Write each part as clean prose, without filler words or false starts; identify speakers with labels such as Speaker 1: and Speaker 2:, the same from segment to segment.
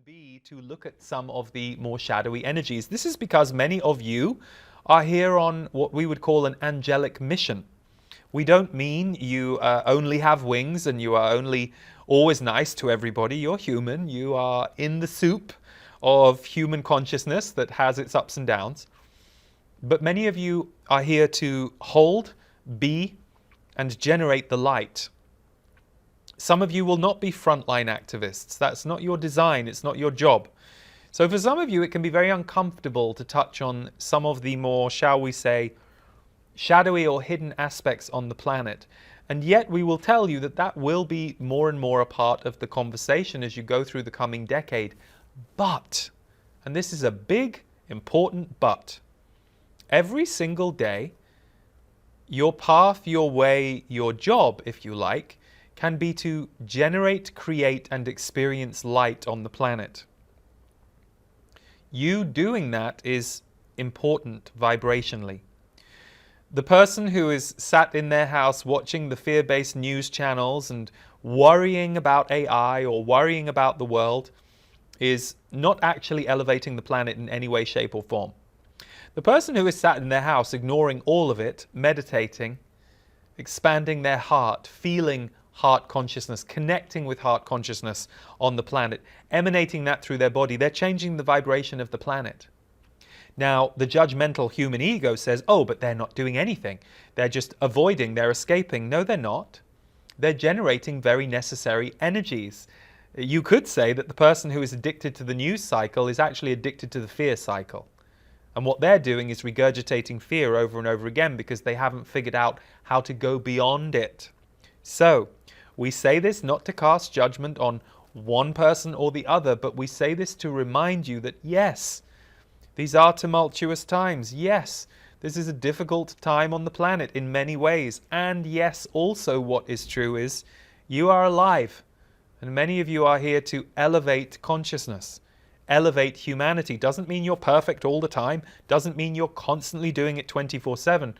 Speaker 1: be to look at some of the more shadowy energies. This is because many of you are here on what we would call an angelic mission. We don't mean you only have wings and you are only always nice to everybody. You're human. You are in the soup of human consciousness that has its ups and downs. But many of you are here to hold, be, and generate the light. Some of you will not be frontline activists. That's not your design. It's not your job. So for some of you, it can be very uncomfortable to touch on some of the more, shall we say, shadowy or hidden aspects on the planet. And yet we will tell you that that will be more and more a part of the conversation as you go through the coming decade. But, and this is a big, important but, every single day, your path, your way, your job, if you like, can be to generate, create, and experience light on the planet. You doing that is important vibrationally. The person who is sat in their house watching the fear-based news channels and worrying about AI or worrying about the world is not actually elevating the planet in any way, shape, or form. The person who is sat in their house ignoring all of it, meditating, expanding their heart, feeling heart consciousness, connecting with heart consciousness on the planet, emanating that through their body, they're changing the vibration of the planet. Now, the judgmental human ego says, oh, but they're not doing anything. They're just avoiding, they're escaping. No, they're not. They're generating very necessary energies. You could say that the person who is addicted to the news cycle is actually addicted to the fear cycle. And what they're doing is regurgitating fear over and over again because they haven't figured out how to go beyond it. So, we say this not to cast judgment on one person or the other, but we say this to remind you that yes, these are tumultuous times. Yes, this is a difficult time on the planet in many ways. And yes, also what is true is you are alive. And many of you are here to elevate consciousness, elevate humanity. Doesn't mean you're perfect all the time. Doesn't mean you're constantly doing it 24/7.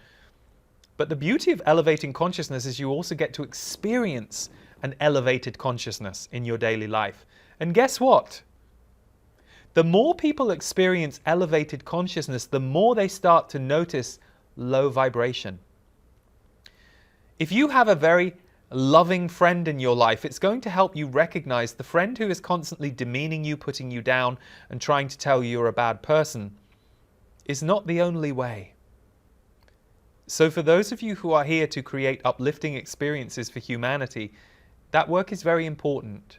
Speaker 1: But the beauty of elevating consciousness is you also get to experience an elevated consciousness in your daily life. And guess what? The more people experience elevated consciousness, the more they start to notice low vibration. If you have a very loving friend in your life, it's going to help you recognize the friend who is constantly demeaning you, putting you down, and trying to tell you you're a bad person is not the only way. So for those of you who are here to create uplifting experiences for humanity, that work is very important.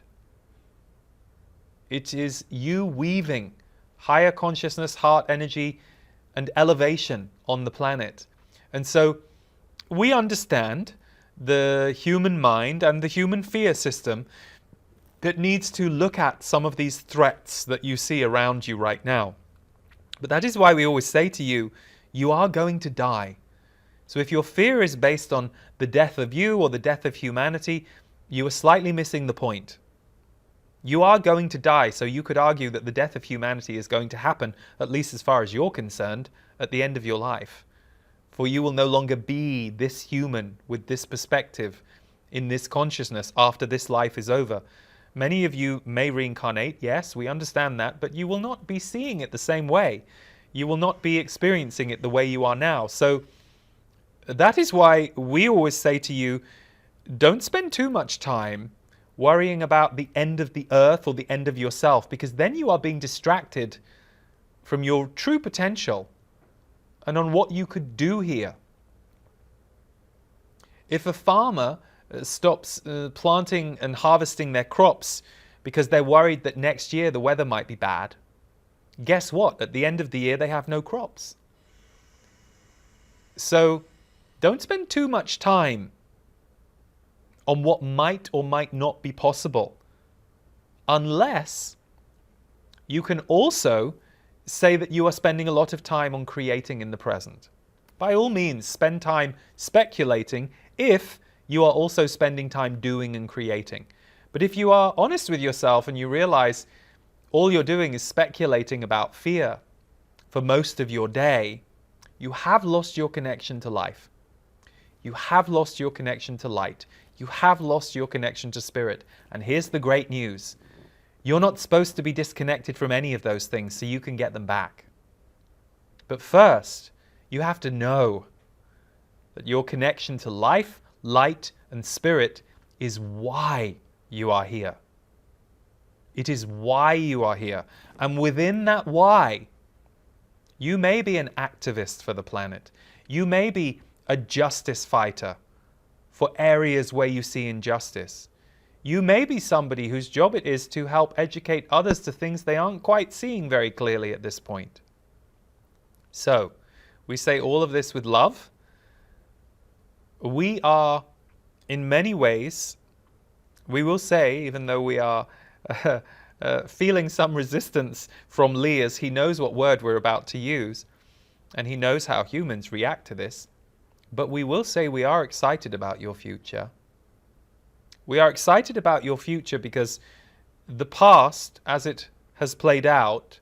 Speaker 1: It is you weaving higher consciousness, heart energy, and elevation on the planet. And so we understand the human mind and the human fear system that needs to look at some of these threats that you see around you right now. But that is why we always say to you, you are going to die. So if your fear is based on the death of you or the death of humanity, you are slightly missing the point. You are going to die, so you could argue that the death of humanity is going to happen, at least as far as you're concerned, at the end of your life. For you will no longer be this human with this perspective in this consciousness after this life is over. Many of you may reincarnate, yes, we understand that, but you will not be seeing it the same way. You will not be experiencing it the way you are now. So that is why we always say to you, don't spend too much time worrying about the end of the earth or the end of yourself, because then you are being distracted from your true potential and on what you could do here. If a farmer stops planting and harvesting their crops because they're worried that next year the weather might be bad, guess what? At the end of the year they have no crops. So don't spend too much time on what might or might not be possible, unless you can also say that you are spending a lot of time on creating in the present. By all means, spend time speculating if you are also spending time doing and creating. But if you are honest with yourself and you realize all you're doing is speculating about fear for most of your day, you have lost your connection to life. You have lost your connection to light. You have lost your connection to spirit. And here's the great news. You're not supposed to be disconnected from any of those things so you can get them back. But first, you have to know that your connection to life, light, and spirit is why you are here. It is why you are here. And within that why, you may be an activist for the planet. You may be a justice fighter for areas where you see injustice. You may be somebody whose job it is to help educate others to things they aren't quite seeing very clearly at this point. So, we say all of this with love. We are, in many ways, we will say, even though we are feeling some resistance from Lee as he knows what word we're about to use, and he knows how humans react to this, but we will say we are excited about your future. We are excited about your future because the past, as it has played out,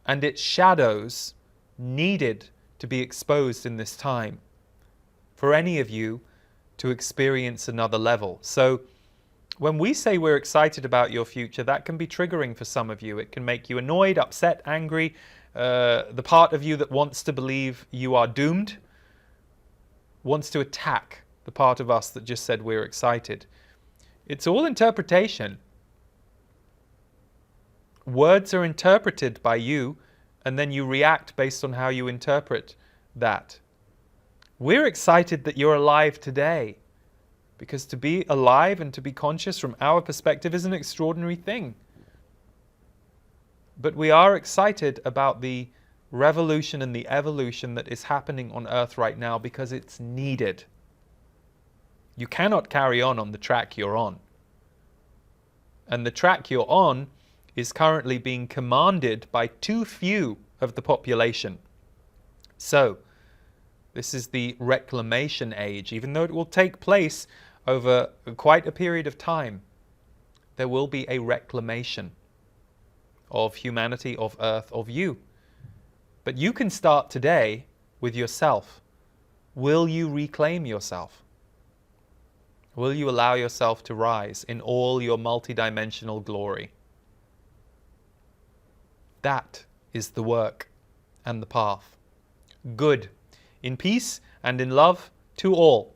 Speaker 1: and its shadows needed to be exposed in this time for any of you to experience another level. So when we say we're excited about your future, that can be triggering for some of you. It can make you annoyed, upset, angry. The part of you that wants to believe you are doomed wants to attack the part of us that just said we're excited. It's all interpretation. Words are interpreted by you, and then you react based on how you interpret that. We're excited that you're alive today, because to be alive and to be conscious from our perspective is an extraordinary thing. But we are excited about the revolution and the evolution that is happening on Earth right now because it's needed. You cannot carry on the track you're on. And the track you're on is currently being commanded by too few of the population. So, this is the reclamation age. Even though it will take place over quite a period of time, there will be a reclamation of humanity, of Earth, of you. But you can start today with yourself. Will you reclaim yourself? Will you allow yourself to rise in all your multidimensional glory? That is the work and the path. Good, in peace and in love to all.